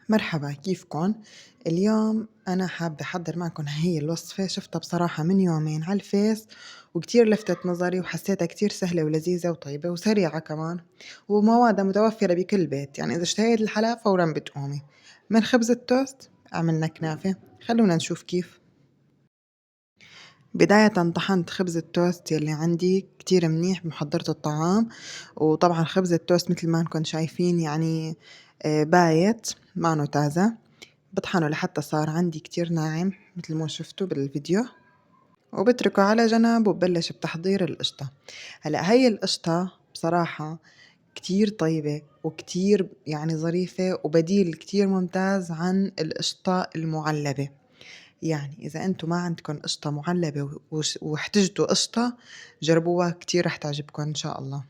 مرحبا كيفكن؟ اليوم أنا حابة أحضر معكم هي الوصفة، شفتها بصراحة من يومين على الفيس وكتير لفتت نظري وحسيتها كتير سهلة ولذيذة وطيبة وسريعة كمان، وموادها متوفرة بكل بيت، يعني إذا اشتهيت الحلا فورا بتقومي. من خبز التوست عملنا كنافة، خلونا نشوف كيف. بداية طحنت خبز التوست يلي عندي كتير منيح بمحضرة الطعام، وطبعا خبز التوست مثل ما انكم شايفين يعني بايت مانو تازة. بطحنه لحتى صار عندي كتير ناعم مثل ما شفتوا بالفيديو، وبتركه على جنب وببلش بتحضير القشطة. هلأ هي القشطة بصراحة كتير طيبة وكتير يعني ظريفة وبديل كتير ممتاز عن القشطة المعلبة. يعني إذا أنتم ما عندكم قشطة معلبة واحتجتوا قشطة، جربوها كتير رح تعجبكم إن شاء الله.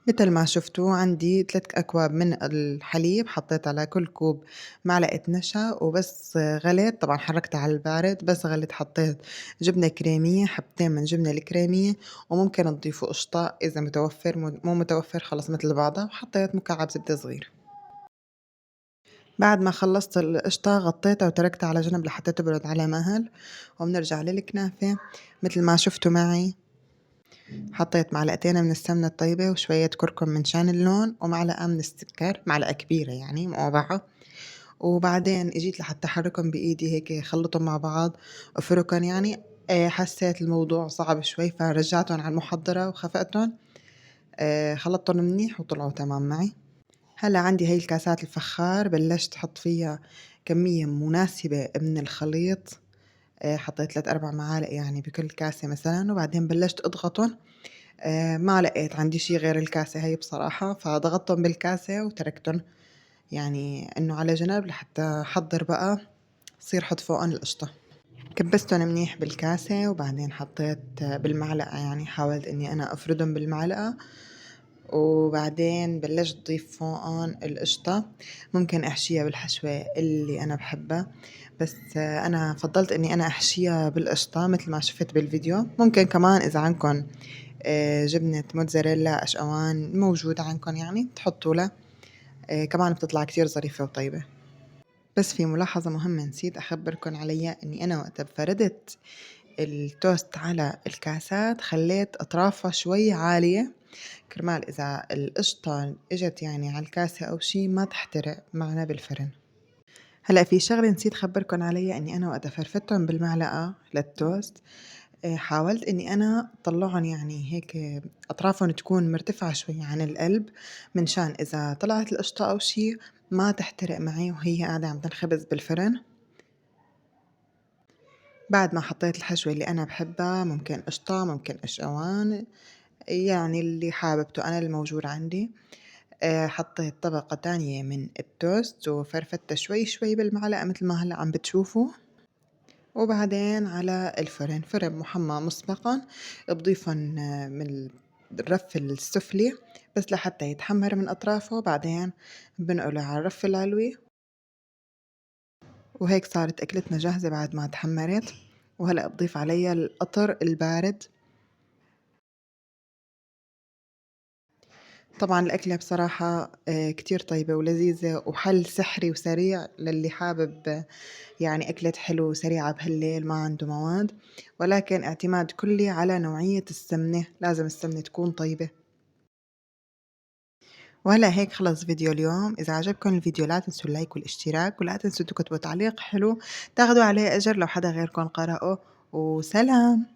مثل ما شفتوا عندي 3 أكواب من الحليب، حطيت على كل كوب معلقة نشا وبس غليت، طبعا حركتها على البارد، بس غليت حطيت جبنة كريمية، حبتين من جبنة الكريمية، وممكن تضيفوا قشطة إذا متوفر، مو متوفر خلص مثل بعضها، وحطيت مكعب زبدة صغير. بعد ما خلصت القشطة غطيتها وتركتها على جنب لحتى تبرد على مهل، وبنرجع للكنافة. مثل ما شفتوا معي حطيت معلقتين من السمنة الطيبة وشوية كركم من شان اللون ومعلقة من السكر، معلقة كبيرة يعني مقاطعة، وبعدين اجيت لحتى احركهم بايدي هيك خلطهم مع بعض افركهم يعني. حسيت الموضوع صعب شوي فرجعتهم على المحضرة وخفقتهم. خلطتهم منيح وطلعوا تمام معي. هلا عندي هاي الكاسات الفخار، بلشت احط فيها كمية مناسبة من الخليط. حطيت 3-4 معالق يعني بكل كاسة مثلا، وبعدين بلشت اضغطهم. ما لقيت عندي شي غير الكاسة هي بصراحة، فضغطتهم بالكاسة وتركتهم يعني انه على جنب لحتى احضر بقى صير حط فوقن القشطة. كبستهم منيح بالكاسة وبعدين حطيت بالمعلقة، يعني حاولت اني انا افردهم بالمعلقة، وبعدين بلشت أضيف فوقن القشطة. ممكن أحشيها بالحشوة اللي أنا بحبها، بس أنا فضلت إني أنا أحشيها بالقشطة مثل ما شفت بالفيديو. ممكن كمان إذا عندكن جبنة موتزاريلا أشقوان موجود عندكن يعني تحطوا له، كمان بتطلع كتير ظريفة وطيبة. بس في ملاحظة مهمة نسيت أخبركن عليها، إني أنا وقت بفردت التوست على الكاسات خليت أطرافها شوي عالية، كرمال إذا القشطة إجت يعني على الكاسة أو شي ما تحترق معنا بالفرن. هلأ في شغلة نسيت خبركن عليها، إني أنا وقت فرفتهم بالمعلقة للتوست حاولت إني أنا طلعهم يعني هيك أطرافهم تكون مرتفعة شوي عن القلب، من شان إذا طلعت القشطة أو شي ما تحترق معي وهي قاعدة عم تنخبز بالفرن. بعد ما حطيت الحشوة اللي أنا بحبها، ممكن قشطة ممكن قشقوان، يعني اللي حاببته أنا الموجود عندي. حطيت طبقة تانية من التوست وفرفتها شوي شوي بالمعلقة مثل ما هلأ عم بتشوفوا، وبعدين على الفرن، فرن محمى مسبقا. بضيفن من الرف السفلي بس لحتى يتحمر من أطرافه، بعدين بنقله على الرف العلوي. وهيك صارت أكلتنا جاهزة بعد ما تحمرت. وهلأ بضيف عليها القطر البارد. طبعًا الأكلة بصراحة كتير طيبة ولذيذة وحل سحري وسريع للي حابب يعني أكلة حلو وسريعة بهالليل ما عنده مواد، ولكن اعتماد كلي على نوعية السمنة، لازم السمنة تكون طيبة. وهلأ هيك خلص فيديو اليوم. إذا عجبكم الفيديو لا تنسوا اللايك والاشتراك، ولا تنسوا تكتبوا تعليق حلو تاخدوا عليه أجر لو حدا غيركم قرأه. وسلام.